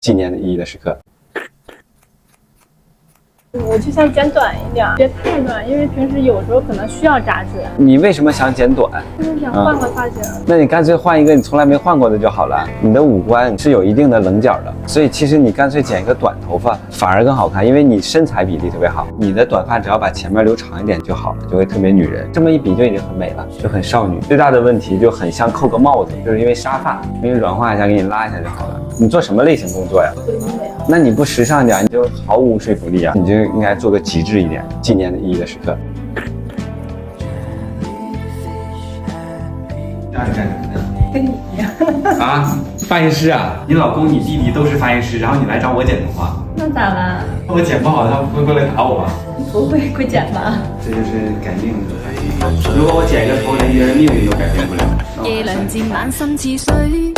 纪念的意义的时刻。我就想剪短一点，别太短，因为平时有时候可能需要扎起来。你为什么想剪短？就是想换个发型。那你干脆换一个你从来没换过的就好了。你的五官是有一定的棱角的，所以其实你干脆剪一个短头发反而更好看，因为你身材比例特别好。你的短发只要把前面留长一点就好了，就会特别女人。这么一比就已经很美了，就很少女。最大的问题就很像扣个帽子，就是因为沙发，给你软化一下，给你拉一下就好了。你做什么类型工作呀？那你不时尚一点，你就毫无说服力啊！你就应该做个极致一点，纪念的意义的时刻。家里干什么呢？跟你一样啊，发型师啊！你老公、你弟弟都是发型师，然后你来找我剪头发，那咋了？我剪不好，他不会过来打我吧？不会剪吧？这就是改命的发型。如果我剪一个头，连别人命运都改变不了。夜凉漸晚心似水。